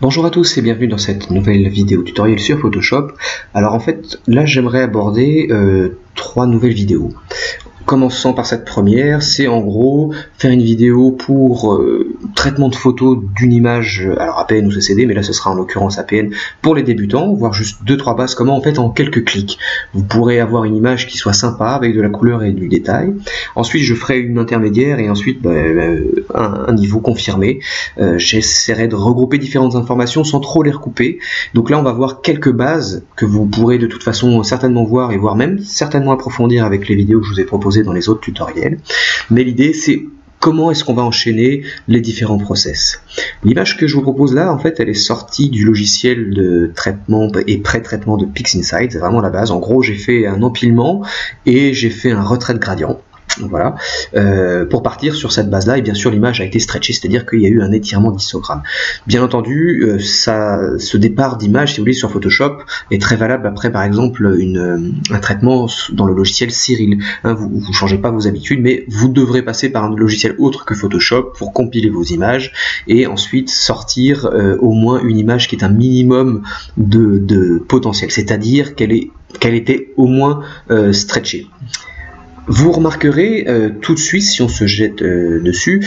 Bonjour à tous et bienvenue dans cette nouvelle vidéo tutoriel sur Photoshop. Alors en fait, là j'aimerais aborder trois nouvelles vidéos. Commençant par cette première, c'est en gros faire une vidéo pour traitement de photos d'une image, alors APN ou CCD, mais là ce sera en l'occurrence APN pour les débutants, voir juste 2-3 bases, comment en fait en quelques clics vous pourrez avoir une image qui soit sympa avec de la couleur et du détail. Ensuite je ferai une intermédiaire et ensuite un niveau confirmé. J'essaierai de regrouper différentes informations sans trop les recouper. Donc là on va voir quelques bases que vous pourrez de toute façon certainement voir et voire même certainement approfondir avec les vidéos que je vous ai proposées dans les autres tutoriels, mais l'idée c'est comment est-ce qu'on va enchaîner les différents process. L'image que je vous propose là, en fait, elle est sortie du logiciel de traitement et pré-traitement de PixInsight, c'est vraiment la base. En gros, j'ai fait un empilement et j'ai fait un retrait de gradient. Voilà, pour partir sur cette base là, et bien sûr l'image a été stretchée, c'est-à-dire qu'il y a eu un étirement d'histogramme. Bien entendu, ce départ d'image, si vous voulez, sur Photoshop est très valable après par exemple un traitement dans le logiciel Cyril. Vous ne changez pas vos habitudes, mais vous devrez passer par un logiciel autre que Photoshop pour compiler vos images et ensuite sortir au moins une image qui est un minimum de potentiel, c'est-à-dire qu'elle était au moins stretchée. Vous remarquerez tout de suite, si on se jette dessus,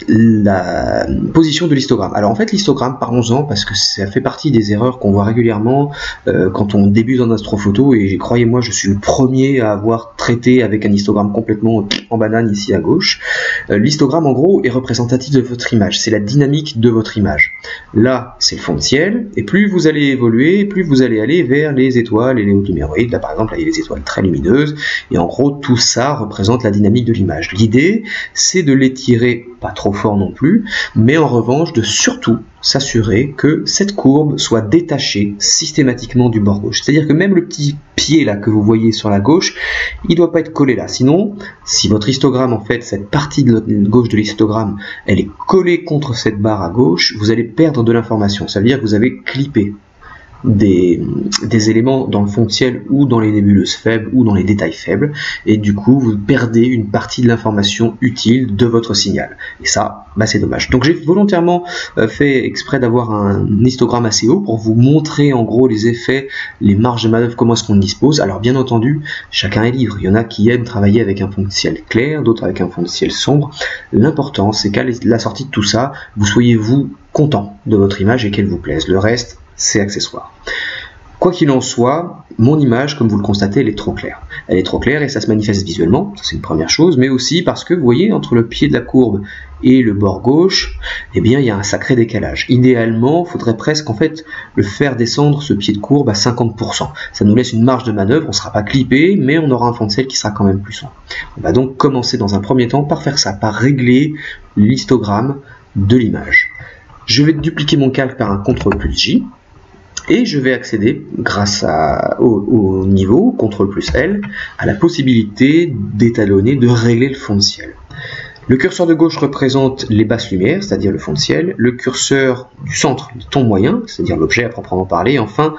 la position de l'histogramme. Alors en fait l'histogramme, parlons-en parce que ça fait partie des erreurs qu'on voit régulièrement quand on débute en astrophoto, et croyez-moi je suis le premier à avoir traité avec un histogramme complètement en banane ici à gauche. L'histogramme en gros est représentatif de votre image, c'est la dynamique de votre image. Là c'est le fond de ciel, et plus vous allez évoluer, plus vous allez aller vers les étoiles et les automéroïdes. Là par exemple là, il y a les étoiles très lumineuses, et en gros tout ça représente la dynamique de l'image. L'idée c'est de l'étirer pas trop fort non plus, mais en revanche de surtout s'assurer que cette courbe soit détachée systématiquement du bord gauche. C'est-à-dire que même le petit pied là que vous voyez sur la gauche, il ne doit pas être collé là. Sinon, si votre histogramme, en fait, cette partie de gauche de l'histogramme, elle est collée contre cette barre à gauche, vous allez perdre de l'information. Ça veut dire que vous avez clippé des éléments dans le fond de ciel ou dans les nébuleuses faibles ou dans les détails faibles, et du coup vous perdez une partie de l'information utile de votre signal, et ça c'est dommage. Donc j'ai volontairement fait exprès d'avoir un histogramme assez haut pour vous montrer en gros les effets, les marges de manœuvre, comment est-ce qu'on dispose. Alors bien entendu chacun est libre, il y en a qui aiment travailler avec un fond de ciel clair, d'autres avec un fond de ciel sombre. L'important c'est qu'à la sortie de tout ça vous soyez vous content de votre image et qu'elle vous plaise. Le reste c'est accessoire. Quoi qu'il en soit, mon image, comme vous le constatez, elle est trop claire. Elle est trop claire et ça se manifeste visuellement, c'est une première chose, mais aussi parce que, vous voyez, entre le pied de la courbe et le bord gauche, eh bien, il y a un sacré décalage. Idéalement, il faudrait presque, en fait, le faire descendre, ce pied de courbe, à 50%. Ça nous laisse une marge de manœuvre, on ne sera pas clippé, mais on aura un fond de ciel qui sera quand même plus sombre. On va donc commencer dans un premier temps par faire ça, par régler l'histogramme de l'image. Je vais dupliquer mon calque par un CTRL+J, et je vais accéder, grâce au niveau, CTRL+L, à la possibilité d'étalonner, de régler le fond de ciel. Le curseur de gauche représente les basses lumières, c'est-à-dire le fond de ciel, le curseur du centre, le ton moyen, c'est-à-dire l'objet à proprement parler, et enfin,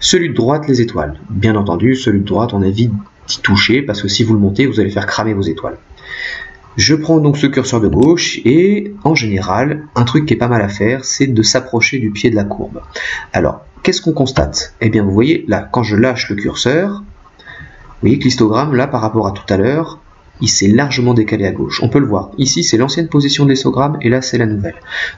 celui de droite, les étoiles. Bien entendu, celui de droite, on évite d'y toucher, parce que si vous le montez, vous allez faire cramer vos étoiles. Je prends donc ce curseur de gauche et en général, un truc qui est pas mal à faire, c'est de s'approcher du pied de la courbe. Alors, qu'est-ce qu'on constate? Eh bien, vous voyez, là, quand je lâche le curseur, vous voyez que l'histogramme, là, par rapport à tout à l'heure, il s'est largement décalé à gauche. On peut le voir. Ici, c'est l'ancienne position de l'histogramme et là, c'est la nouvelle.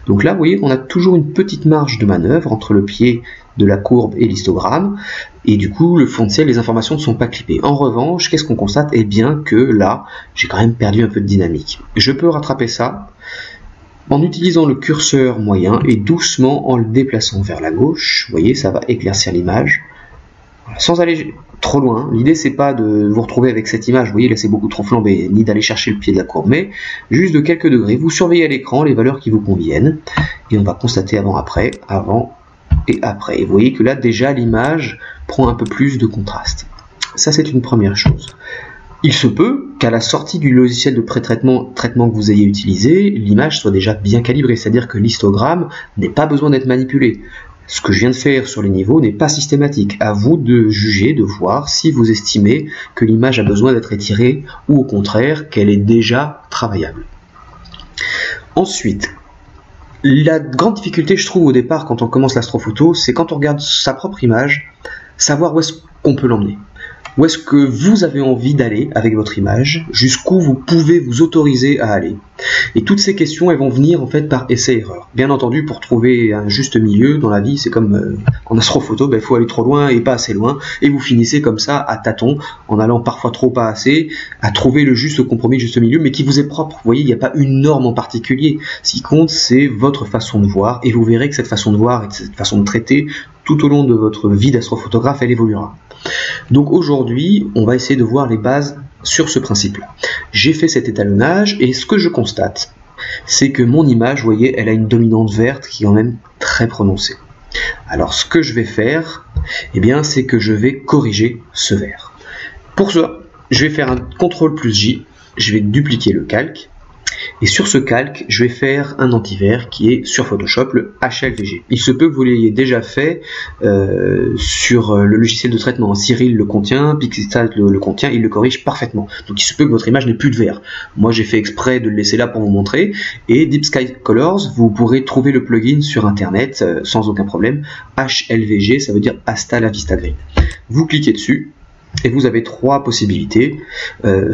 Donc là, vous voyez, on a toujours une petite marge de manœuvre entre le pied de la courbe et l'histogramme, et du coup le fond de ciel, les informations ne sont pas clippées. En revanche, qu'est-ce qu'on constate? Eh bien que là, j'ai quand même perdu un peu de dynamique. Je peux rattraper ça en utilisant le curseur moyen et doucement en le déplaçant vers la gauche. Vous voyez, ça va éclaircir l'image. Voilà, sans aller trop loin. L'idée c'est pas de vous retrouver avec cette image, vous voyez là c'est beaucoup trop flambé, ni d'aller chercher le pied de la courbe, mais juste de quelques degrés. Vous surveillez à l'écran les valeurs qui vous conviennent, et on va constater avant et après. Et vous voyez que là déjà l'image prend un peu plus de contraste. Ça c'est une première chose. Il se peut qu'à la sortie du logiciel de pré-traitement que vous ayez utilisé, l'image soit déjà bien calibrée, c'est-à-dire que l'histogramme n'ait pas besoin d'être manipulé. Ce que je viens de faire sur les niveaux n'est pas systématique. À vous de juger, de voir si vous estimez que l'image a besoin d'être étirée ou au contraire qu'elle est déjà travaillable. Ensuite, La grande difficulté, je trouve, au départ, quand on commence l'astrophoto, c'est quand on regarde sa propre image, savoir où est-ce qu'on peut l'emmener. Où est-ce que vous avez envie d'aller avec votre image, jusqu'où vous pouvez vous autoriser à aller. Et toutes ces questions, elles vont venir en fait par essai-erreur. Bien entendu, pour trouver un juste milieu dans la vie, c'est comme en astrophoto, il faut aller trop loin et pas assez loin, et vous finissez comme ça à tâtons, en allant parfois trop pas assez, à trouver le juste compromis, le juste milieu, mais qui vous est propre. Vous voyez, il n'y a pas une norme en particulier. Ce qui compte, c'est votre façon de voir, et vous verrez que cette façon de voir et cette façon de traiter, tout au long de votre vie d'astrophotographe, elle évoluera. Donc aujourd'hui, on va essayer de voir les bases sur ce principe-là. J'ai fait cet étalonnage et ce que je constate, c'est que mon image, vous voyez, elle a une dominante verte qui est quand même très prononcée. Alors ce que je vais faire, eh bien, c'est que je vais corriger ce vert. Pour ça, je vais faire un CTRL+J, je vais dupliquer le calque. Et sur ce calque, je vais faire un antivers qui est sur Photoshop, le HLVG. Il se peut que vous l'ayez déjà fait sur le logiciel de traitement. Cyril le contient, Pixelstat le contient, il le corrige parfaitement. Donc il se peut que votre image n'ait plus de vert. Moi j'ai fait exprès de le laisser là pour vous montrer. Et Deep Sky Colors, vous pourrez trouver le plugin sur internet sans aucun problème. HLVG, ça veut dire Hasta la Vista Gris. Vous cliquez dessus. Et vous avez trois possibilités,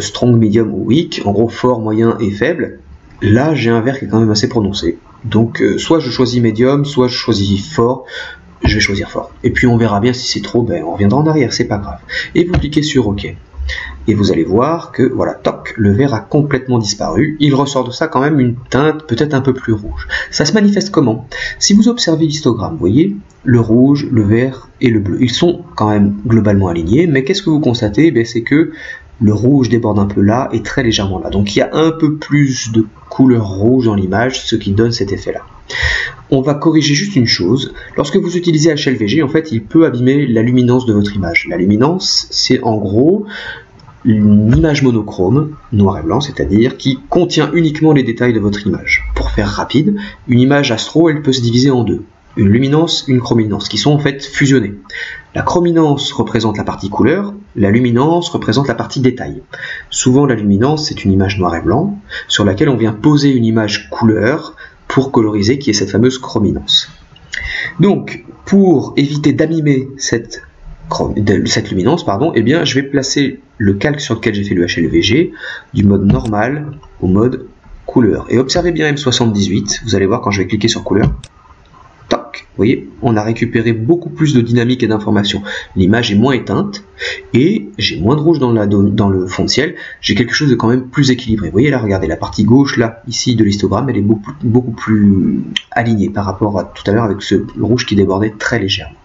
strong, medium ou weak, en gros fort, moyen et faible. Là j'ai un vert qui est quand même assez prononcé, donc soit je choisis medium, soit je choisis fort. Je vais choisir fort, et puis on verra bien si c'est trop, on reviendra en arrière, c'est pas grave. Et vous cliquez sur OK, et vous allez voir que voilà, toc, le vert a complètement disparu. Il ressort de ça quand même une teinte peut-être un peu plus rouge. Ça se manifeste comment? Si vous observez l'histogramme, vous voyez, le rouge, le vert et le bleu, ils sont quand même globalement alignés, mais qu'est-ce que vous constatez? C'est que le rouge déborde un peu là et très légèrement là. Donc il y a un peu plus de couleur rouge dans l'image, ce qui donne cet effet-là. On va corriger juste une chose. Lorsque vous utilisez HLVG, en fait, il peut abîmer la luminance de votre image. La luminance, c'est en gros une image monochrome, noir et blanc, c'est-à-dire qui contient uniquement les détails de votre image. Pour faire rapide, une image astro, elle peut se diviser en deux. Une luminance, une chrominance, qui sont en fait fusionnées. La chrominance représente la partie couleur, la luminance représente la partie détail. Souvent la luminance, c'est une image noir et blanc, sur laquelle on vient poser une image couleur pour coloriser, qui est cette fameuse chrominance. Donc, pour éviter d'abîmer cette luminance, eh bien, je vais placer le calque sur lequel j'ai fait le HLVG du mode normal au mode couleur. Et observez bien M78, vous allez voir quand je vais cliquer sur couleur, toc, vous voyez, on a récupéré beaucoup plus de dynamique et d'informations. L'image est moins éteinte et j'ai moins de rouge dans le fond de ciel. J'ai quelque chose de quand même plus équilibré. Vous voyez là, regardez, la partie gauche là, ici de l'histogramme, elle est beaucoup plus alignée par rapport à tout à l'heure avec ce rouge qui débordait très légèrement.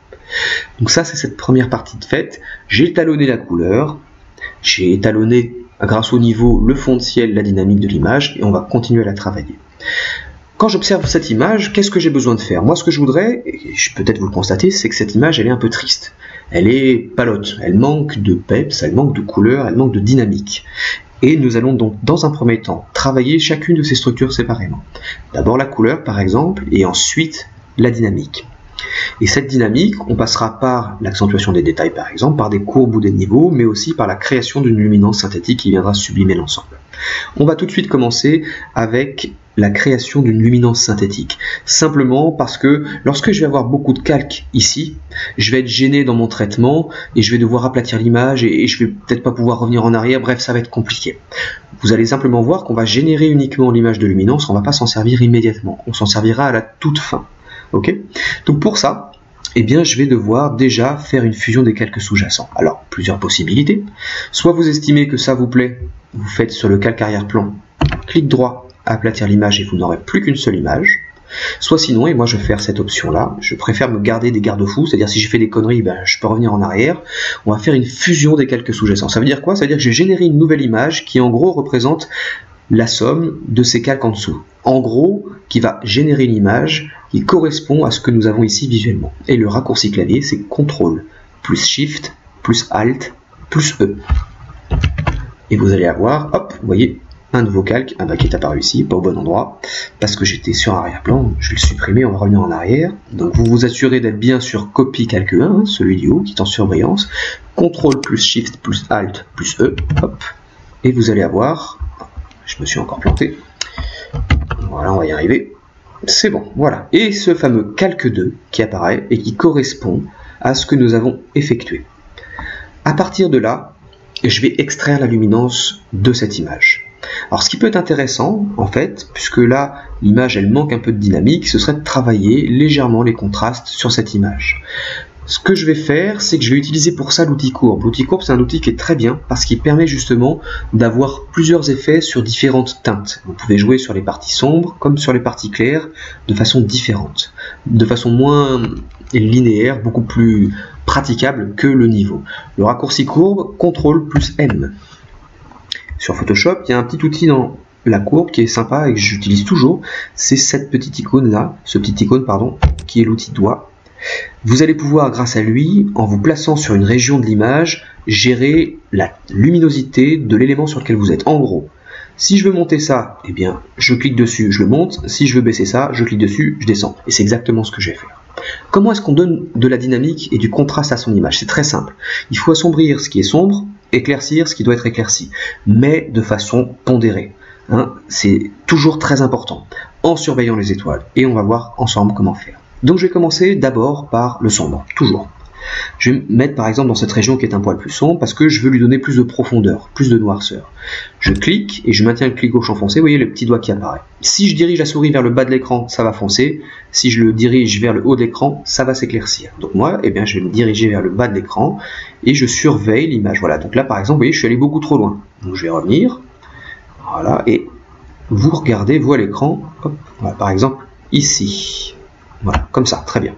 Donc ça, c'est cette première partie de fait. J'ai étalonné la couleur, j'ai étalonné grâce au niveau, le fond de ciel, la dynamique de l'image, et on va continuer à la travailler. Quand j'observe cette image, qu'est-ce que j'ai besoin de faire? Moi, ce que je voudrais, et peut-être vous le constatez, c'est que cette image, elle est un peu triste. Elle est palote, elle manque de peps, elle manque de couleur, elle manque de dynamique. Et nous allons donc, dans un premier temps, travailler chacune de ces structures séparément. D'abord la couleur, par exemple, et ensuite la dynamique. Et cette dynamique, on passera par l'accentuation des détails par exemple, par des courbes ou des niveaux, mais aussi par la création d'une luminance synthétique qui viendra sublimer l'ensemble. On va tout de suite commencer avec la création d'une luminance synthétique. Simplement parce que lorsque je vais avoir beaucoup de calque ici, je vais être gêné dans mon traitement et je vais devoir aplatir l'image et je vais peut-être pas pouvoir revenir en arrière, bref, ça va être compliqué. Vous allez simplement voir qu'on va générer uniquement l'image de luminance, on ne va pas s'en servir immédiatement, on s'en servira à la toute fin. Okay, donc pour ça, eh bien, je vais devoir déjà faire une fusion des calques sous-jacents. Alors, plusieurs possibilités. Soit vous estimez que ça vous plaît, vous faites sur le calque arrière-plan, clic droit, aplatir l'image et vous n'aurez plus qu'une seule image. Soit sinon, et moi je vais faire cette option-là, je préfère me garder des garde-fous, c'est-à-dire si j'ai fait des conneries, je peux revenir en arrière. On va faire une fusion des calques sous-jacents. Ça veut dire quoi? Ça veut dire que j'ai généré une nouvelle image qui en gros représente la somme de ces calques en dessous. En gros, qui va générer une image qui correspond à ce que nous avons ici visuellement. Et le raccourci clavier, c'est CTRL plus SHIFT plus ALT plus E. Et vous allez avoir, hop, vous voyez, un nouveau calque, qui est apparu ici, pas au bon endroit, parce que j'étais sur arrière-plan, je vais le supprimer, on va revenir en arrière. Donc vous vous assurez d'être bien sur copie calque 1, celui du haut, qui est en surbrillance, CTRL plus SHIFT plus ALT plus E, hop, et vous allez avoir, je me suis encore planté, voilà, on va y arriver, C'est bon, voilà. Et ce fameux calque 2 qui apparaît et qui correspond à ce que nous avons effectué. À partir de là, je vais extraire la luminance de cette image. Alors ce qui peut être intéressant, en fait, puisque là, l'image elle manque un peu de dynamique, ce serait de travailler légèrement les contrastes sur cette image. Ce que je vais faire, c'est que je vais utiliser pour ça l'outil courbe. L'outil courbe, c'est un outil qui est très bien parce qu'il permet justement d'avoir plusieurs effets sur différentes teintes. Vous pouvez jouer sur les parties sombres comme sur les parties claires de façon différente, de façon moins linéaire, beaucoup plus praticable que le niveau. Le raccourci courbe, CTRL plus M. Sur Photoshop, il y a un petit outil dans la courbe qui est sympa et que j'utilise toujours, c'est cette petite icône là, ce petit icône pardon, qui est l'outil doigt. Vous allez pouvoir, grâce à lui, en vous plaçant sur une région de l'image, gérer la luminosité de l'élément sur lequel vous êtes. En gros, si je veux monter ça, eh bien, je clique dessus, je le monte. Si je veux baisser ça, je clique dessus, je descends. Et c'est exactement ce que je vais faire. Comment est-ce qu'on donne de la dynamique et du contraste à son image? C'est très simple. Il faut assombrir ce qui est sombre, éclaircir ce qui doit être éclairci, mais de façon pondérée. Hein, c'est toujours très important, en surveillant les étoiles. Et on va voir ensemble comment faire. Donc je vais commencer d'abord par le sombre, toujours. Je vais me mettre par exemple dans cette région qui est un poil plus sombre parce que je veux lui donner plus de profondeur, plus de noirceur. Je clique et je maintiens le clic gauche enfoncé, vous voyez le petit doigt qui apparaît. Si je dirige la souris vers le bas de l'écran, ça va foncer. Si je le dirige vers le haut de l'écran, ça va s'éclaircir. Donc moi, eh bien, je vais me diriger vers le bas de l'écran et je surveille l'image. Voilà, donc là par exemple, vous voyez, je suis allé beaucoup trop loin. Donc je vais revenir, voilà, et vous regardez, vous à l'écran, voilà, par exemple ici. Voilà, comme ça, très bien.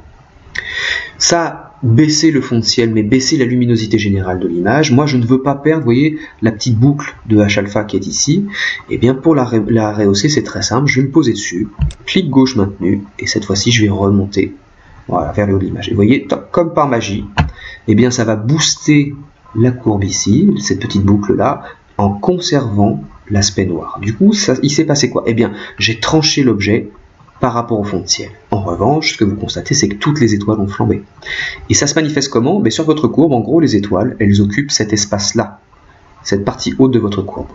Ça, baisser le fond de ciel, mais baisser la luminosité générale de l'image. Moi, je ne veux pas perdre, vous voyez, la petite boucle de H-alpha qui est ici. Et bien, pour la rehausser, c'est très simple. Je vais me poser dessus, clic gauche maintenu, et cette fois-ci, je vais remonter, voilà, vers le haut de l'image. Et vous voyez, comme par magie, eh bien, ça va booster la courbe ici, cette petite boucle-là, en conservant l'aspect noir. Du coup, ça, il s'est passé quoi? Eh bien, j'ai tranché l'objet par rapport au fond de ciel. En revanche, ce que vous constatez, c'est que toutes les étoiles ont flambé. Et ça se manifeste comment? Sur votre courbe, en gros, les étoiles, elles occupent cet espace-là, cette partie haute de votre courbe.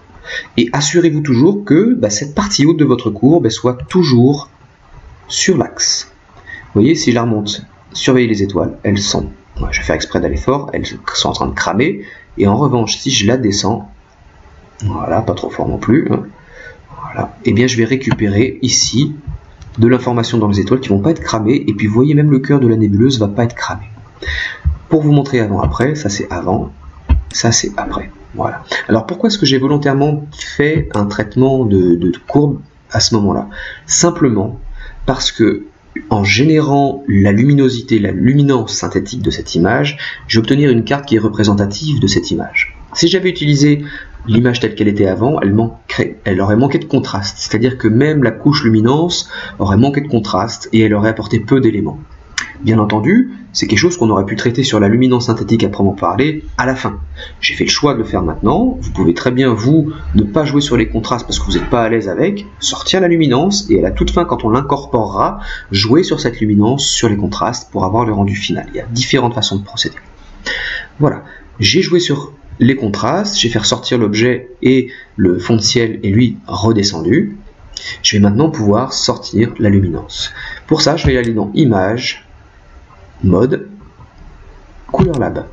Et assurez-vous toujours que cette partie haute de votre courbe soit toujours sur l'axe. Vous voyez, si je la remonte, surveillez les étoiles, elles sont, je vais faire exprès d'aller fort, elles sont en train de cramer. Et en revanche, si je la descends, voilà, pas trop fort non plus, hein, voilà, et bien je vais récupérer ici de l'information dans les étoiles qui ne vont pas être cramées, et puis vous voyez même le cœur de la nébuleuse ne va pas être cramé. Pour vous montrer avant-après, ça c'est avant, ça c'est après. Voilà. Alors pourquoi est-ce que j'ai volontairement fait un traitement de courbe à ce moment-là? Simplement parce que en générant la luminosité, la luminance synthétique de cette image, je vais obtenir une carte qui est représentative de cette image. Si j'avais utilisé l'image telle qu'elle était avant, elle aurait manqué de contraste. C'est-à-dire que même la couche luminance aurait manqué de contraste et elle aurait apporté peu d'éléments. Bien entendu, c'est quelque chose qu'on aurait pu traiter sur la luminance synthétique à proprement parler à la fin. J'ai fait le choix de le faire maintenant. Vous pouvez très bien, vous, ne pas jouer sur les contrastes parce que vous n'êtes pas à l'aise avec, sortir la luminance et à la toute fin, quand on l'incorporera, jouer sur cette luminance, sur les contrastes pour avoir le rendu final. Il y a différentes façons de procéder. Voilà, j'ai joué sur les contrastes, je vais faire sortir l'objet et le fond de ciel est lui redescendu. Je vais maintenant pouvoir sortir la luminance. Pour ça, je vais aller dans Image, Mode, Color Lab.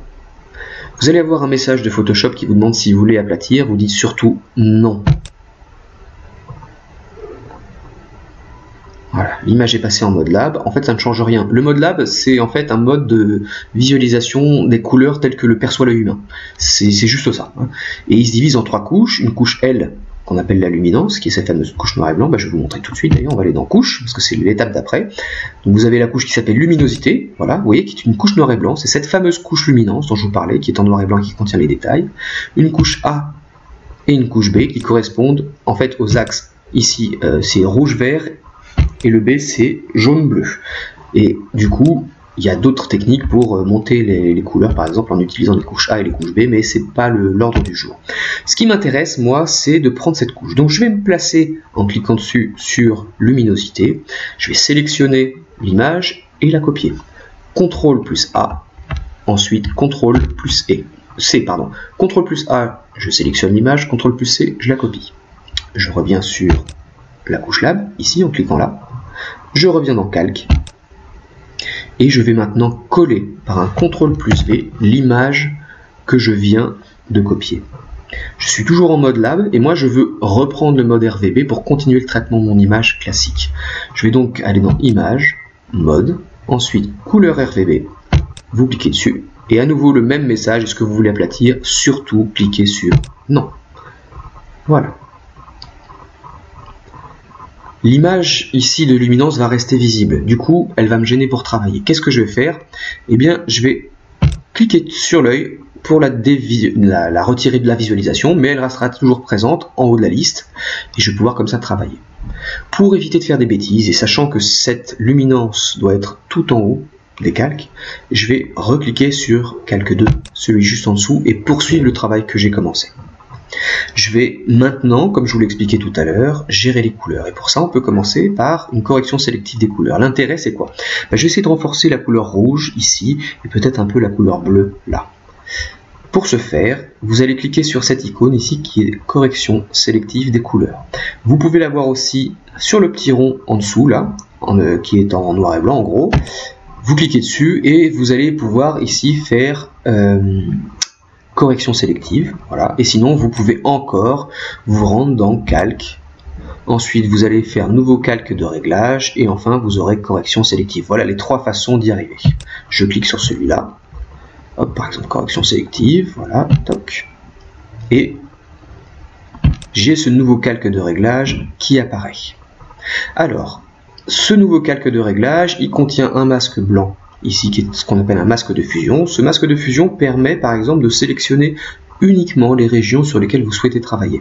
Vous allez avoir un message de Photoshop qui vous demande si vous voulez aplatir. Vous dites surtout non. Voilà, l'image est passée en mode lab. En fait, ça ne change rien. Le mode lab, c'est en fait un mode de visualisation des couleurs telles que le perçoit l'œil humain. C'est juste ça. Hein. Et il se divise en 3 couches. Une couche L, qu'on appelle la luminance, qui est cette fameuse couche noir et blanc. Je vais vous montrer tout de suite. D'ailleurs, on va aller dans couche, parce que c'est l'étape d'après. Donc, vous avez la couche qui s'appelle luminosité. Voilà, vous voyez, qui est une couche noir et blanc. C'est cette fameuse couche luminance dont je vous parlais, qui est en noir et blanc, qui contient les détails. Une couche A et une couche B, qui correspondent en fait aux axes. Ici, c'est rouge-vert. Et le B, c'est jaune-bleu. Et du coup, il y a d'autres techniques pour monter les couleurs, par exemple en utilisant les couches A et les couches B, mais c'est pas l'ordre du jour. Ce qui m'intéresse, moi, c'est de prendre cette couche. Donc je vais me placer en cliquant dessus sur luminosité. Je vais sélectionner l'image et la copier. CTRL plus A, ensuite CTRL plus C, pardon. CTRL plus A, je sélectionne l'image, CTRL plus C, je la copie. Je reviens sur la couche lab, ici en cliquant là. Je reviens dans Calque et je vais maintenant coller par un CTRL plus V l'image que je viens de copier. Je suis toujours en mode lab et moi je veux reprendre le mode RVB pour continuer le traitement de mon image classique. Je vais donc aller dans Image, Mode, ensuite Couleur RVB, vous cliquez dessus et à nouveau le même message, est-ce que vous voulez aplatir? Surtout cliquez sur Non. Voilà. L'image ici de luminance va rester visible, du coup elle va me gêner pour travailler. Qu'est-ce que je vais faire? Eh bien je vais cliquer sur l'œil pour la retirer de la visualisation, mais elle restera toujours présente en haut de la liste et je vais pouvoir comme ça travailler. Pour éviter de faire des bêtises et sachant que cette luminance doit être tout en haut des calques, je vais recliquer sur Calque 2, celui juste en dessous, et poursuivre le travail que j'ai commencé. Je vais maintenant, comme je vous l'expliquais tout à l'heure, gérer les couleurs. Et pour ça, on peut commencer par une correction sélective des couleurs. L'intérêt, c'est quoi? Je vais essayer de renforcer la couleur rouge ici, et peut-être un peu la couleur bleue là. Pour ce faire, vous allez cliquer sur cette icône ici qui est correction sélective des couleurs. Vous pouvez la voir aussi sur le petit rond en dessous là, qui est en noir et blanc en gros. Vous cliquez dessus et vous allez pouvoir ici faire correction sélective, voilà. Et sinon vous pouvez encore vous rendre dans Calque, ensuite vous allez faire nouveau calque de réglage et enfin vous aurez correction sélective. Voilà les trois façons d'y arriver. Je clique sur celui-là, hop, par exemple correction sélective, voilà, toc, et j'ai ce nouveau calque de réglage qui apparaît. Alors ce nouveau calque de réglage, il contient un masque blanc ici qui est ce qu'on appelle un masque de fusion. Ce masque de fusion permet par exemple de sélectionner uniquement les régions sur lesquelles vous souhaitez travailler.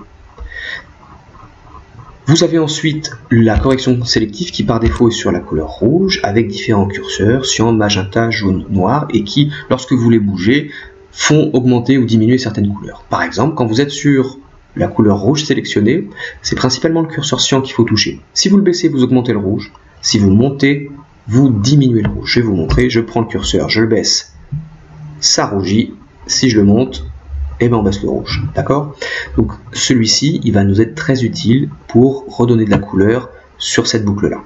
Vous avez ensuite la correction sélective qui par défaut est sur la couleur rouge avec différents curseurs, cyan, magenta, jaune, noir et qui, lorsque vous les bougez, font augmenter ou diminuer certaines couleurs. Par exemple, quand vous êtes sur la couleur rouge sélectionnée, c'est principalement le curseur cyan qu'il faut toucher. Si vous le baissez, vous augmentez le rouge. Si vous le montez, vous diminuez le rouge. Je vais vous montrer, je prends le curseur, je le baisse, ça rougit. Si je le monte, eh ben on baisse le rouge. D'accord? Donc celui-ci, il va nous être très utile pour redonner de la couleur sur cette boucle-là.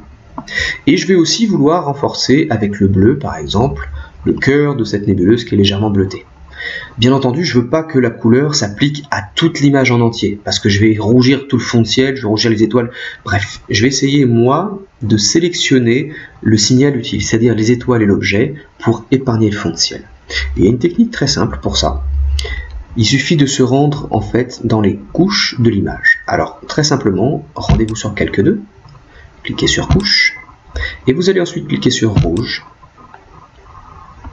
Et je vais aussi vouloir renforcer avec le bleu, par exemple, le cœur de cette nébuleuse qui est légèrement bleutée. Bien entendu, je ne veux pas que la couleur s'applique à toute l'image en entier, parce que je vais rougir tout le fond de ciel, je vais rougir les étoiles, bref, je vais essayer, moi, de sélectionner le signal utile, c'est-à-dire les étoiles et l'objet, pour épargner le fond de ciel. Et il y a une technique très simple pour ça. Il suffit de se rendre, en fait, dans les couches de l'image. Alors, très simplement, rendez-vous sur Calque 2, cliquez sur Couche, et vous allez ensuite cliquer sur Rouge,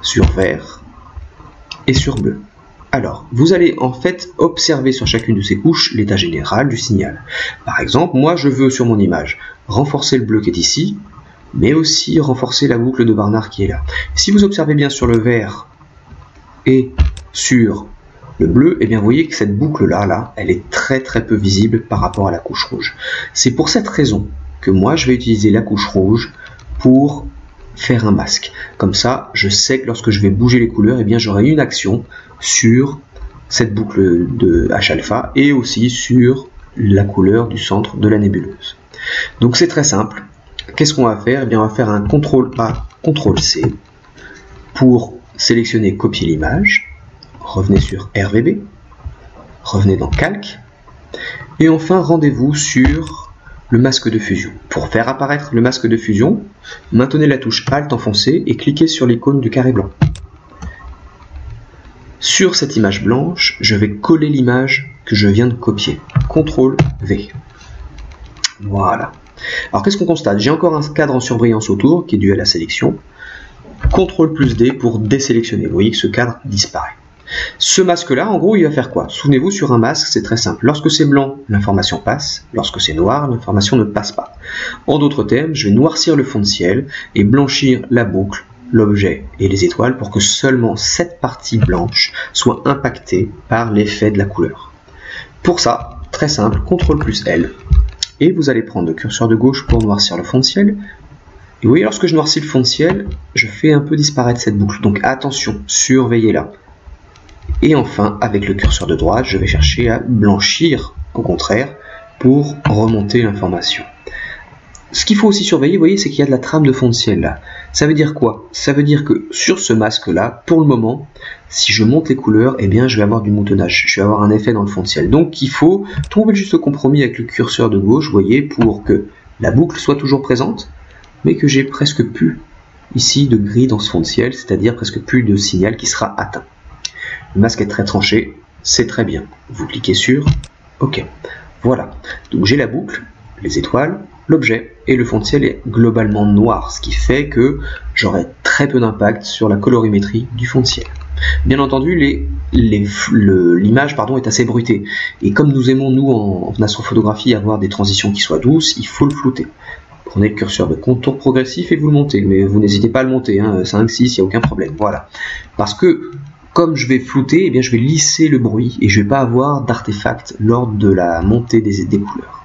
sur Vert, et sur bleu. Alors, vous allez en fait observer sur chacune de ces couches l'état général du signal. Par exemple, moi je veux sur mon image renforcer le bleu qui est ici, mais aussi renforcer la boucle de Barnard qui est là. Si vous observez bien sur le vert et sur le bleu, eh bien vous voyez que cette boucle là, elle est très peu visible par rapport à la couche rouge. C'est pour cette raison que moi je vais utiliser la couche rouge pour faire un masque. Comme ça, je sais que lorsque je vais bouger les couleurs, eh bien j'aurai une action sur cette boucle de H-alpha et aussi sur la couleur du centre de la nébuleuse. Donc c'est très simple. Qu'est-ce qu'on va faire? Eh bien on va faire un CTRL-A, CTRL-C pour sélectionner copier l'image. Revenez sur RVB, revenez dans Calque et enfin rendez-vous sur le masque de fusion. Pour faire apparaître le masque de fusion, maintenez la touche Alt enfoncée et cliquez sur l'icône du carré blanc. Sur cette image blanche, je vais coller l'image que je viens de copier. CTRL V. Voilà. Alors qu'est-ce qu'on constate? J'ai encore un cadre en surbrillance autour qui est dû à la sélection. CTRL plus D pour désélectionner. Vous voyez que ce cadre disparaît. Ce masque-là, en gros, il va faire quoi? Souvenez-vous, sur un masque, c'est très simple. Lorsque c'est blanc, l'information passe. Lorsque c'est noir, l'information ne passe pas. En d'autres termes, je vais noircir le fond de ciel et blanchir la boucle, l'objet et les étoiles pour que seulement cette partie blanche soit impactée par l'effet de la couleur. Pour ça, très simple, CTRL plus L. Et vous allez prendre le curseur de gauche pour noircir le fond de ciel. Et vous voyez, lorsque je noircis le fond de ciel, je fais un peu disparaître cette boucle. Donc attention, surveillez-la. Et enfin, avec le curseur de droite, je vais chercher à blanchir, au contraire, pour remonter l'information. Ce qu'il faut aussi surveiller, vous voyez, c'est qu'il y a de la trame de fond de ciel là. Ça veut dire quoi? Ça veut dire que sur ce masque-là, pour le moment, si je monte les couleurs, eh bien, je vais avoir du moutonnage. Je vais avoir un effet dans le fond de ciel. Donc, il faut trouver le juste compromis avec le curseur de gauche, vous voyez, pour que la boucle soit toujours présente, mais que j'ai presque plus ici de gris dans ce fond de ciel, c'est-à-dire presque plus de signal qui sera atteint. Le masque est très tranché, c'est très bien. Vous cliquez sur OK. Voilà. Donc, j'ai la boucle, les étoiles, l'objet, et le fond de ciel est globalement noir, ce qui fait que j'aurai très peu d'impact sur la colorimétrie du fond de ciel. Bien entendu, l'image est assez bruitée, et comme nous aimons, nous, en astrophotographie, avoir des transitions qui soient douces, il faut le flouter. Prenez le curseur de contour progressif et vous le montez, mais vous n'hésitez pas à le monter, hein, 5, 6, il n'y a aucun problème, voilà. Parce que, comme je vais flouter, eh bien, je vais lisser le bruit, et je ne vais pas avoir d'artefact lors de la montée des couleurs.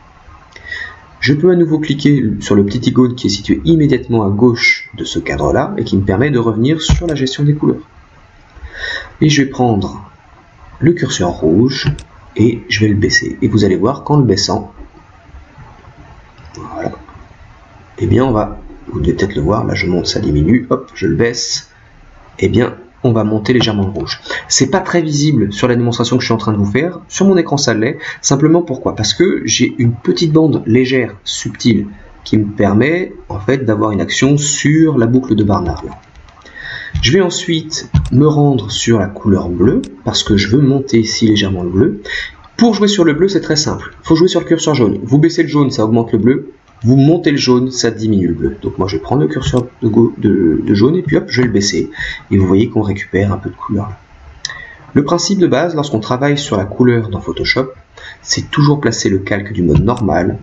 Je peux à nouveau cliquer sur le petit icône qui est situé immédiatement à gauche de ce cadre-là et qui me permet de revenir sur la gestion des couleurs. Et je vais prendre le curseur rouge et je vais le baisser. Et vous allez voir qu'en le baissant, voilà, eh bien vous devez peut-être le voir, là je monte, ça diminue, hop, je le baisse, eh bien on va monter légèrement le rouge. C'est pas très visible sur la démonstration que je suis en train de vous faire. Sur mon écran, ça l'est. Simplement pourquoi? Parce que j'ai une petite bande légère, subtile, qui me permet en fait d'avoir une action sur la boucle de Barnard. Là. Je vais ensuite me rendre sur la couleur bleue, parce que je veux monter ici légèrement le bleu. Pour jouer sur le bleu, c'est très simple. Il faut jouer sur le curseur jaune. Vous baissez le jaune, ça augmente le bleu. Vous montez le jaune, ça diminue le bleu. Donc moi je vais prendre le curseur de jaune et puis hop, je vais le baisser. Et vous voyez qu'on récupère un peu de couleur. Le principe de base, lorsqu'on travaille sur la couleur dans Photoshop, c'est toujours placer le calque du mode normal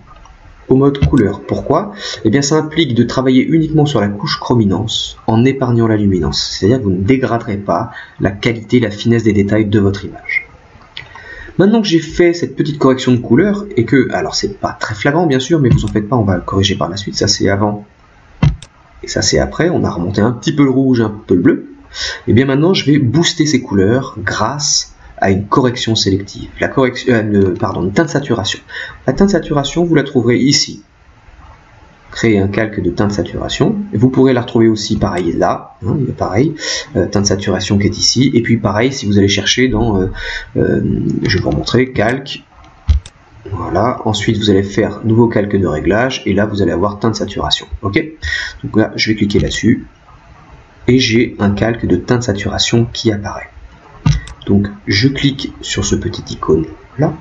au mode couleur. Pourquoi? Eh bien ça implique de travailler uniquement sur la couche chrominance en épargnant la luminance. C'est-à-dire que vous ne dégraderez pas la qualité, la finesse des détails de votre image. Maintenant que j'ai fait cette petite correction de couleur, et que, alors c'est pas très flagrant bien sûr, mais vous en faites pas, on va le corriger par la suite, ça c'est avant, et ça c'est après, on a remonté un petit peu le rouge, un peu le bleu, et bien maintenant je vais booster ces couleurs grâce à une correction sélective, une teinte saturation. La teinte saturation, vous la trouverez ici. Créer un calque de teinte saturation, et vous pourrez la retrouver aussi pareil là, hein, pareil, teinte saturation qui est ici, et puis pareil si vous allez chercher dans, je vais vous montrer, calque, voilà, ensuite vous allez faire nouveau calque de réglage, et là vous allez avoir teinte saturation, ok? Donc là je vais cliquer là-dessus, et j'ai un calque de teinte saturation qui apparaît. Donc je clique sur ce petit icône là,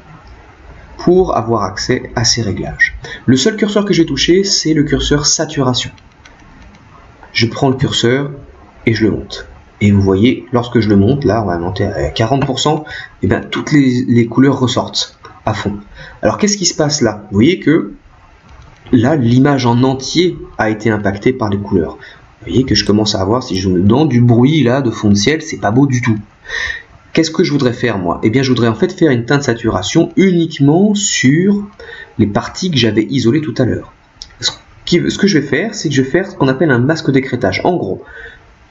pour avoir accès à ces réglages. Le seul curseur que j'ai touché, c'est le curseur saturation. Je prends le curseur et je le monte. Et vous voyez, lorsque je le monte, là on va monter à 40%, et bien toutes les couleurs ressortent à fond. Alors qu'est-ce qui se passe là? Vous voyez que là, l'image en entier a été impactée par les couleurs. Vous voyez que je commence à avoir, si je me donne du bruit là de fond de ciel, c'est pas beau du tout. Qu'est-ce que je voudrais faire moi? Eh bien je voudrais en fait faire une teinte saturation uniquement sur les parties que j'avais isolées tout à l'heure. Ce que je vais faire, c'est que je vais faire ce qu'on appelle un masque d'écrêtage. En gros,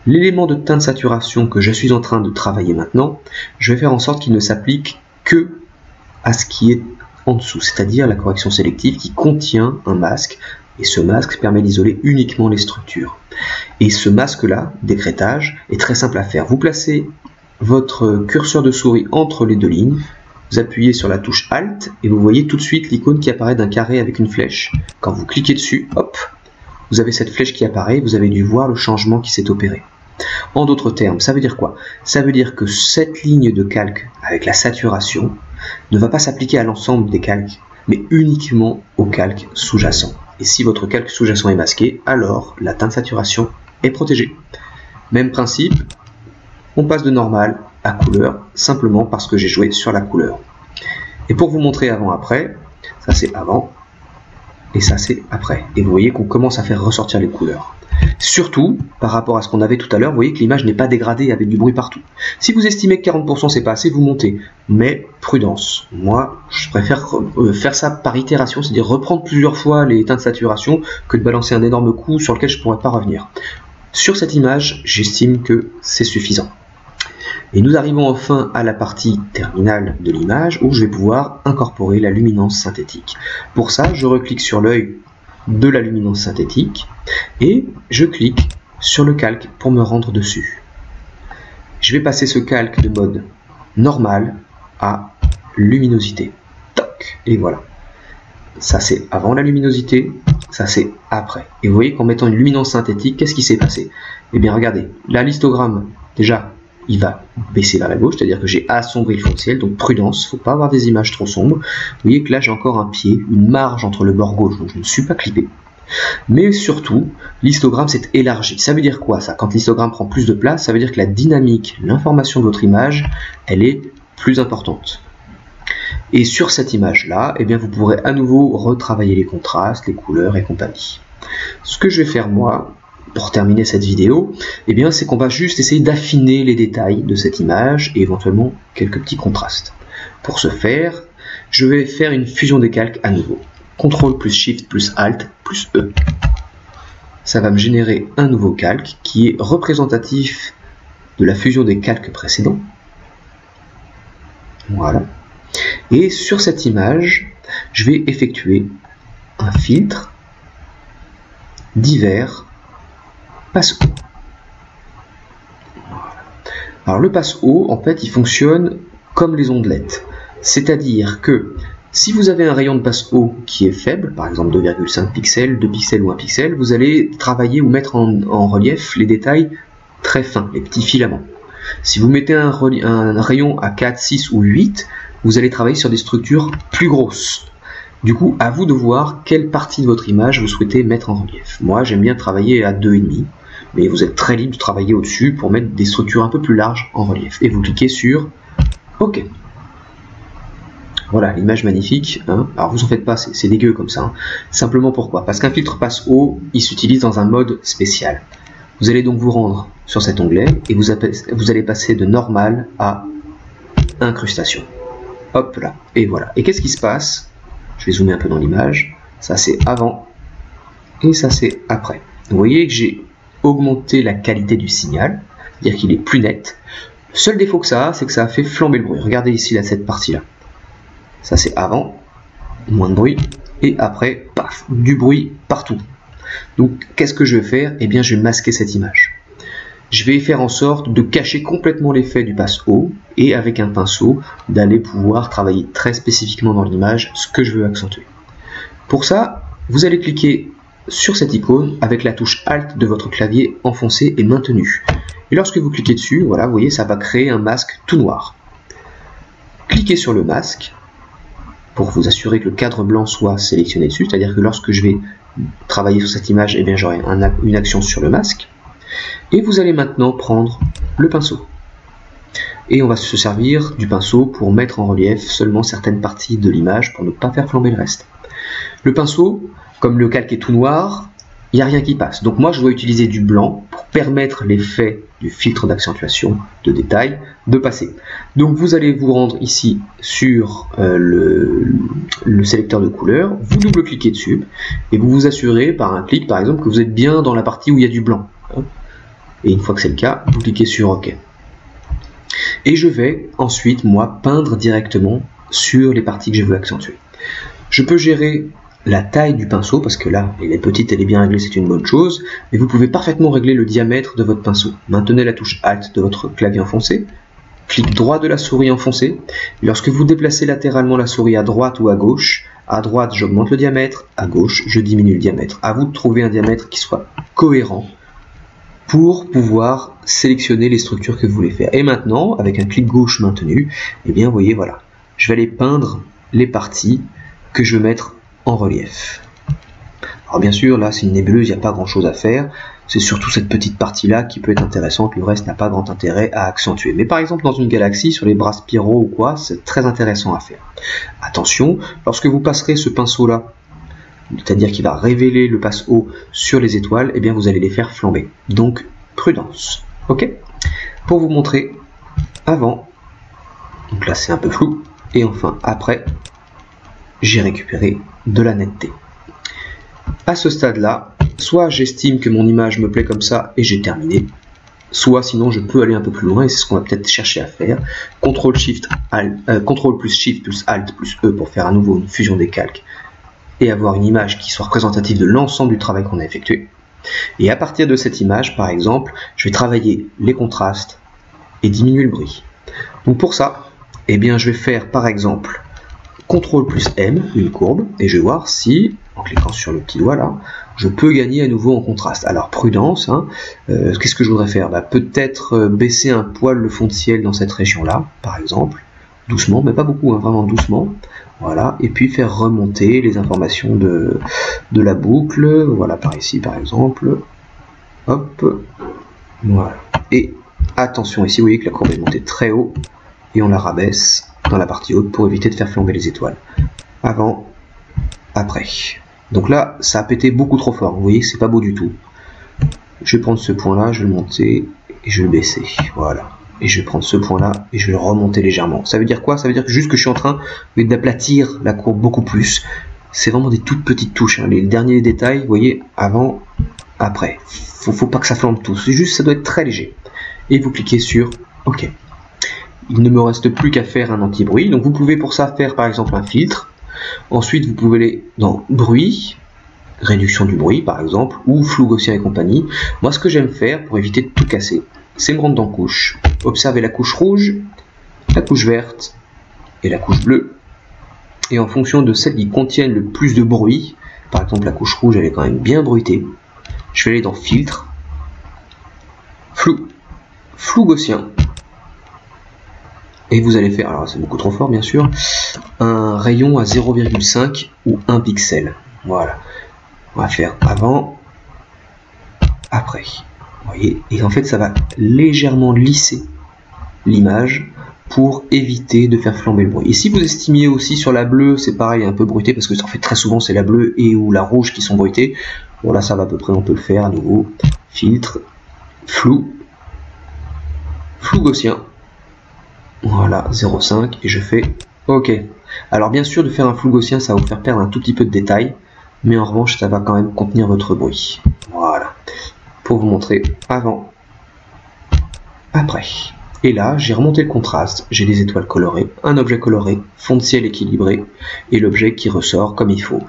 l'élément de teinte saturation que je suis en train de travailler maintenant, je vais faire en sorte qu'il ne s'applique que à ce qui est en dessous, c'est-à-dire la correction sélective qui contient un masque, et ce masque permet d'isoler uniquement les structures. Et ce masque-là, d'écrêtage, est très simple à faire. Vous placez votre curseur de souris entre les deux lignes, vous appuyez sur la touche Alt et vous voyez tout de suite l'icône qui apparaît d'un carré avec une flèche. Quand vous cliquez dessus, hop, vous avez cette flèche qui apparaît, vous avez dû voir le changement qui s'est opéré. En d'autres termes, ça veut dire quoi? Ça veut dire que cette ligne de calque avec la saturation ne va pas s'appliquer à l'ensemble des calques, mais uniquement au calque sous-jacent. Et si votre calque sous-jacent est masqué, alors la teinte saturation est protégée. Même principe, on passe de normal à couleur, simplement parce que j'ai joué sur la couleur. Et pour vous montrer avant-après, ça c'est avant, et ça c'est après. Et vous voyez qu'on commence à faire ressortir les couleurs. Surtout, par rapport à ce qu'on avait tout à l'heure, vous voyez que l'image n'est pas dégradée avec du bruit partout. Si vous estimez que 40% c'est pas assez, vous montez. Mais prudence. Moi, je préfère faire ça par itération, c'est-à-dire reprendre plusieurs fois les teintes de saturation que de balancer un énorme coup sur lequel je ne pourrais pas revenir. Sur cette image, j'estime que c'est suffisant. Et nous arrivons enfin à la partie terminale de l'image où je vais pouvoir incorporer la luminance synthétique. Pour ça, je reclique sur l'œil de la luminance synthétique et je clique sur le calque pour me rendre dessus. Je vais passer ce calque de mode normal à luminosité. Toc, et voilà. Ça c'est avant la luminosité, ça c'est après. Et vous voyez qu'en mettant une luminance synthétique, qu'est-ce qui s'est passé? Eh bien regardez, la l'histogramme, déjà, il va baisser vers la gauche, c'est-à-dire que j'ai assombri le fond de ciel, donc prudence, il ne faut pas avoir des images trop sombres. Vous voyez que là j'ai encore un pied, une marge entre le bord gauche, donc je ne suis pas clippé. Mais surtout, l'histogramme s'est élargi. Ça veut dire quoi ça? Quand l'histogramme prend plus de place, ça veut dire que la dynamique, l'information de votre image, elle est plus importante. Et sur cette image-là, eh bien, vous pourrez à nouveau retravailler les contrastes, les couleurs et compagnie. Ce que je vais faire moi, pour terminer cette vidéo, eh bien, c'est qu'on va juste essayer d'affiner les détails de cette image et éventuellement quelques petits contrastes. Pour ce faire, je vais faire une fusion des calques à nouveau. CTRL plus SHIFT plus ALT plus E. Ça va me générer un nouveau calque qui est représentatif de la fusion des calques précédents. Voilà. Et sur cette image, je vais effectuer un filtre divers passe haut. Voilà. Alors le passe haut, en fait, il fonctionne comme les ondelettes. C'est-à-dire que si vous avez un rayon de passe haut qui est faible, par exemple 2,5 pixels, 2 pixels ou 1 pixel, vous allez travailler ou mettre en relief les détails très fins, les petits filaments. Si vous mettez un rayon à 4, 6 ou 8, vous allez travailler sur des structures plus grosses. Du coup, à vous de voir quelle partie de votre image vous souhaitez mettre en relief. Moi, j'aime bien travailler à 2,5, mais vous êtes très libre de travailler au-dessus pour mettre des structures un peu plus larges en relief. Et vous cliquez sur OK. Voilà, l'image magnifique. Hein. Alors vous en faites pas, c'est dégueu comme ça. Hein. Simplement pourquoi? Parce qu'un filtre passe haut, il s'utilise dans un mode spécial. Vous allez donc vous rendre sur cet onglet et vous allez passer de normal à incrustation. Hop là, et voilà. Et qu'est-ce qui se passe? Je vais zoomer un peu dans l'image. Ça c'est avant et ça c'est après. Vous voyez que j'ai augmenté la qualité du signal, c'est-à-dire qu'il est plus net. Le seul défaut que ça a, c'est que ça a fait flamber le bruit. Regardez ici là, cette partie-là. Ça c'est avant, moins de bruit, et après, paf, du bruit partout. Donc qu'est-ce que je vais faire? Eh bien je vais masquer cette image. Je vais faire en sorte de cacher complètement l'effet du passe haut, et avec un pinceau, d'aller pouvoir travailler très spécifiquement dans l'image ce que je veux accentuer. Pour ça, vous allez cliquer sur cette icône avec la touche Alt de votre clavier enfoncée et maintenue. Et lorsque vous cliquez dessus, voilà, vous voyez, ça va créer un masque tout noir. Cliquez sur le masque, pour vous assurer que le cadre blanc soit sélectionné dessus, c'est-à-dire que lorsque je vais travailler sur cette image, eh bien j'aurai une action sur le masque. Et vous allez maintenant prendre le pinceau. Et on va se servir du pinceau pour mettre en relief seulement certaines parties de l'image pour ne pas faire flamber le reste. Le pinceau, comme le calque est tout noir, il n'y a rien qui passe. Donc moi je dois utiliser du blanc pour permettre l'effet du filtre d'accentuation de détail de passer. Donc vous allez vous rendre ici sur le sélecteur de couleurs, vous double-cliquez dessus et vous vous assurez par un clic par exemple que vous êtes bien dans la partie où il y a du blanc. Et une fois que c'est le cas, vous cliquez sur OK. Et je vais ensuite moi peindre directement sur les parties que je veux accentuer. Je peux gérer la taille du pinceau, parce que là, elle est petite, elle est bien réglée, c'est une bonne chose, mais vous pouvez parfaitement régler le diamètre de votre pinceau. Maintenez la touche Alt de votre clavier enfoncé, clic droit de la souris enfoncé, et lorsque vous déplacez latéralement la souris à droite ou à droite, j'augmente le diamètre, à gauche, je diminue le diamètre. À vous de trouver un diamètre qui soit cohérent pour pouvoir sélectionner les structures que vous voulez faire. Et maintenant, avec un clic gauche maintenu, eh bien, vous voyez, voilà, je vais aller peindre les parties que je veux mettre en relief. Alors bien sûr, là c'est une nébuleuse, il n'y a pas grand chose à faire, c'est surtout cette petite partie là qui peut être intéressante, le reste n'a pas grand intérêt à accentuer. Mais par exemple dans une galaxie, sur les bras spiraux ou quoi, c'est très intéressant à faire. Attention, lorsque vous passerez ce pinceau là, c'est-à-dire qu'il va révéler le passe haut sur les étoiles, eh bien vous allez les faire flamber. Donc prudence. Ok? Pour vous montrer avant, donc là c'est un peu flou, et enfin après, j'ai récupéré de la netteté. À ce stade-là, soit j'estime que mon image me plaît comme ça et j'ai terminé, soit sinon je peux aller un peu plus loin et c'est ce qu'on va peut-être chercher à faire. CTRL plus SHIFT plus ALT plus E pour faire à nouveau une fusion des calques et avoir une image qui soit représentative de l'ensemble du travail qu'on a effectué. Et à partir de cette image, par exemple, je vais travailler les contrastes et diminuer le bruit. Donc pour ça, eh bien, je vais faire par exemple CTRL plus M, une courbe, et je vais voir si, en cliquant sur le petit doigt là, je peux gagner à nouveau en contraste. Alors prudence, hein, qu'est-ce que je voudrais faire? Peut-être baisser un poil le fond de ciel dans cette région-là, par exemple, doucement, mais pas beaucoup, hein, vraiment doucement. Voilà, et puis faire remonter les informations de la boucle, voilà, par ici par exemple. Hop, voilà. Et attention ici, vous voyez que la courbe est montée très haut, et on la rabaisse dans la partie haute pour éviter de faire flamber les étoiles. Avant, après. Donc là, ça a pété beaucoup trop fort, vous voyez, c'est pas beau du tout. Je vais prendre ce point-là, je vais le monter, et je vais le baisser, voilà. Et je vais prendre ce point-là, et je vais le remonter légèrement. Ça veut dire quoi? Ça veut dire que juste que je suis en train d'aplatir la courbe beaucoup plus. C'est vraiment des toutes petites touches, hein. Les derniers détails, vous voyez, avant, après. Faut pas que ça flambe tout, c'est juste, ça doit être très léger. Et vous cliquez sur OK. Il ne me reste plus qu'à faire un anti-bruit, donc vous pouvez pour ça faire par exemple un filtre. Ensuite, vous pouvez aller dans bruit, réduction du bruit par exemple, ou flou gaussien et compagnie. Moi, ce que j'aime faire pour éviter de tout casser, c'est me rendre dans couche, observer la couche rouge, la couche verte et la couche bleue. Et en fonction de celles qui contiennent le plus de bruit, par exemple la couche rouge, elle est quand même bien bruitée, je vais aller dans filtre, flou gaussien. Et vous allez faire, alors c'est beaucoup trop fort bien sûr, un rayon à 0,5 ou 1 pixel. Voilà. On va faire avant, après. Vous voyez, et en fait ça va légèrement lisser l'image pour éviter de faire flamber le bruit. Et si vous estimiez aussi sur la bleue, c'est pareil, un peu bruité, parce que en fait très souvent c'est la bleue et ou la rouge qui sont bruitées. Bon là ça va à peu près, on peut le faire à nouveau. Filtre, flou gaussien. Voilà, 0,5 et je fais OK. Alors bien sûr, de faire un flou gaussien, ça va vous faire perdre un tout petit peu de détails, mais en revanche, ça va quand même contenir votre bruit. Voilà. Pour vous montrer avant, après. Et là, j'ai remonté le contraste, j'ai des étoiles colorées, un objet coloré, fond de ciel équilibré, et l'objet qui ressort comme il faut.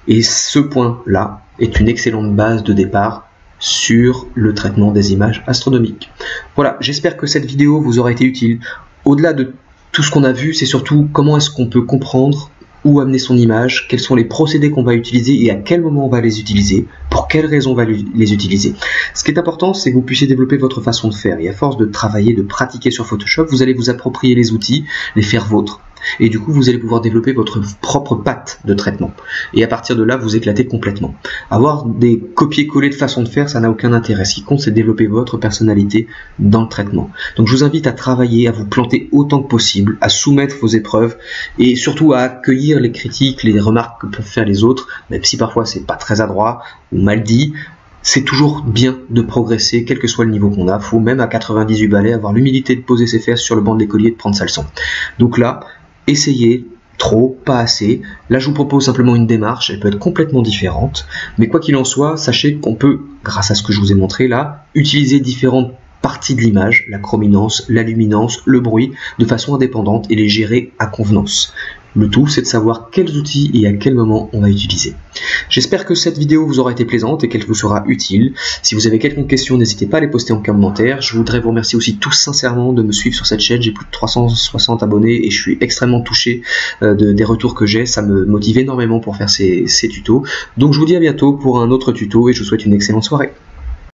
Et ce point-là est une excellente base de départ sur le traitement des images astronomiques. Voilà, j'espère que cette vidéo vous aura été utile. Au-delà de tout ce qu'on a vu, c'est surtout comment est-ce qu'on peut comprendre où amener son image, quels sont les procédés qu'on va utiliser et à quel moment on va les utiliser, pour quelles raisons on va les utiliser. Ce qui est important, c'est que vous puissiez développer votre façon de faire, et à force de travailler, de pratiquer sur Photoshop, vous allez vous approprier les outils, les faire vôtres. Et du coup, vous allez pouvoir développer votre propre patte de traitement. Et à partir de là, vous éclatez complètement. Avoir des copier-coller de façon de faire, ça n'a aucun intérêt. Ce qui compte, c'est de développer votre personnalité dans le traitement. Donc je vous invite à travailler, à vous planter autant que possible, à soumettre vos épreuves, et surtout à accueillir les critiques, les remarques que peuvent faire les autres, même si parfois c'est pas très adroit ou mal dit. C'est toujours bien de progresser, quel que soit le niveau qu'on a. Il faut même à 98 balais avoir l'humilité de poser ses fesses sur le banc de l'écolier et de prendre sa leçon. Donc là, essayez, trop, pas assez. Là, je vous propose simplement une démarche, elle peut être complètement différente. Mais quoi qu'il en soit, sachez qu'on peut, grâce à ce que je vous ai montré là, utiliser différentes parties de l'image, la chrominance, la luminance, le bruit, de façon indépendante et les gérer à convenance. Le tout, c'est de savoir quels outils et à quel moment on va utiliser. J'espère que cette vidéo vous aura été plaisante et qu'elle vous sera utile. Si vous avez quelques questions, n'hésitez pas à les poster en commentaire. Je voudrais vous remercier aussi tous sincèrement de me suivre sur cette chaîne. J'ai plus de 360 abonnés et je suis extrêmement touché des retours que j'ai. Ça me motive énormément pour faire ces tutos. Donc je vous dis à bientôt pour un autre tuto et je vous souhaite une excellente soirée.